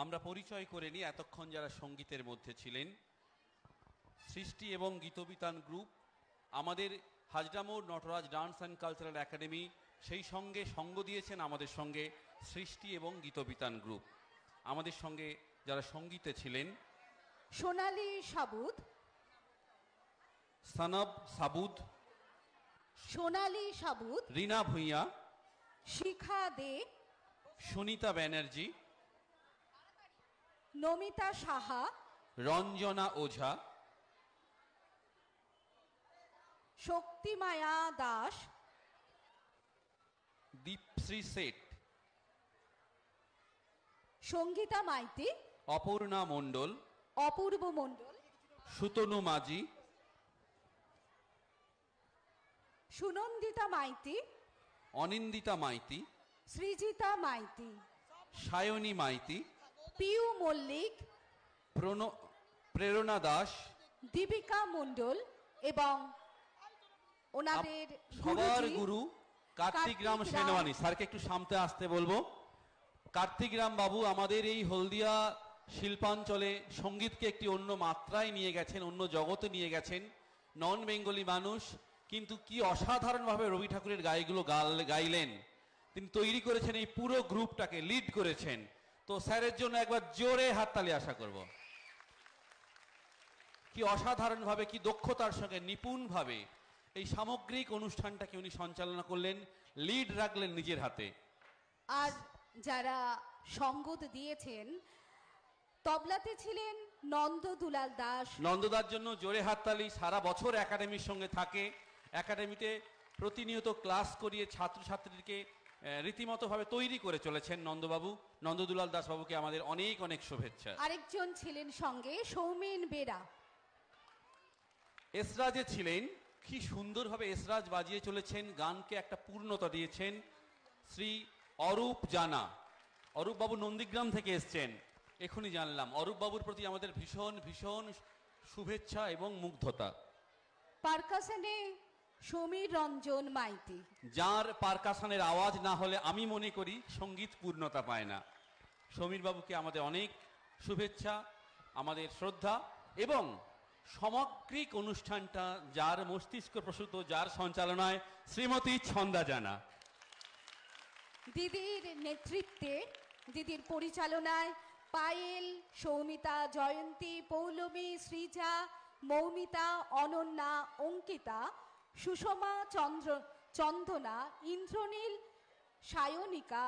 আমরা পরিচয় করে নিই এতক্ষণ যারা সঙ্গীতের মধ্যে ছিলেন। সৃষ্টি এবং গীতবিতান গ্রুপ, আমাদের Hazramor Nataraj dance and cultural academy, সেই সঙ্গে সঙ্গ দিয়েছেন আমাদের সঙ্গে সৃষ্টি এবং গীতবিতান গ্রুপ। আমাদের সঙ্গে যারা সঙ্গীতে ছিলেন সোনালী সাবুদ, সানব সাবুদ, সোনালী সাবুদ, রিনা ভূঁইয়া, শিখা দে, সুনিতা ব্যানার্জি, নমিতা সাহা, রঞ্জনা ওঝা, শক্তিমায়া দাস, দীপশ্রী শেঠ, সঙ্গীতা মাইতি, অপর্ণা মণ্ডল, অপূর্ব মণ্ডল, সুতনু মাঝি, সুনন্দিতা মাইতি, অনিন্দিতা মাইতি, সৃজিতা মাইতি, সায়নী মাইতি, পিউ মল্লিক, প্রেরণা দাস, দীপিকা মণ্ডল এবং ওনাদের সবার গুরুজি গুরু কার্তিক রাম সেনওয়ানি স্যারকে একটু সামনে আসতে বলবো। কার্তিক রাম বাবু আমাদের এই হলদিয়া শিল্পাঞ্চলে সঙ্গীতকে একটি অন্য মাত্রায় নিয়ে গেছেন, অন্য জগতে নিয়ে গেছেন। নন বেঙ্গলি মানুষ, কিন্তু কি অসাধারণভাবে রবি ঠাকুরের গাইগুলো গাইলেন। তিনি তৈরি করেছেন এই পুরো গ্রুপটাকে, লিড করেছেন। তো স্যারের জন্য একবার জোরে হাততালি আশা করব। কি অসাধারণভাবে, কি দক্ষতার সঙ্গে, নিপুণভাবে এই সামগ্রিক অনুষ্ঠানটাকে উনি সঞ্চালনা করলেন, লিড রাখলেন নিজের হাতে। আর যারা সঙ্গত দিয়েছেন, তবলাতে ছিলেন নন্দ দুলাল দাস। নন্দদার জন্য জোরে হাততালি। সারা বছর একাডেমির সঙ্গে থাকে, একাডেমিতে প্রতিনিয়ত ক্লাস করিয়ে ছাত্রছাত্রীদেরকে রীতিমতোভাবে তৈরি করে চলেছেন নন্দবাবু। নন্দদুলাল দাস বাবুকে আমাদের অনেক অনেক শুভেচ্ছা। আরেকজন ছিলেন সঙ্গে সৌমেন বেরা। এসরাজে ছিলেন, কি সুন্দরভাবে এসরাজ বাজিয়ে চলেছেন, গানকে একটা পূর্ণতা দিয়েছেন শ্রী অরূপ জানা। অরূপ বাবু নন্দীগ্রাম থেকে এসছেন, এখনই জানলাম। অরূপ বাবুর প্রতি আমাদের ভীষণ ভীষণ শুভেচ্ছা এবং মুগ্ধতা। পারকাশনে সমীর রঞ্জন মাইতি, যার পারকাশনের আওয়াজ না হলে আমি মনে করি সঙ্গীত পূর্ণতা পায় না। সমীর বাবুকে আমাদের অনেক শুভেচ্ছা, আমাদের শ্রদ্ধা। এবং সামগ্রিক অনুষ্ঠানটা যার মস্তিষ্ক প্রসূত, যার সঞ্চালনায় শ্রীমতী ছন্দা জানা, দিদির নেতৃত্বে, দিদির পরিচালনায় পায়েল, সৌমিতা, জয়ন্তী, পৌলমী, সৃজা, মৌমিতা, অনন্যা, অঙ্কিতা, সুষমা, চন্দনা, ইন্দ্রনীল, সায়নিকা,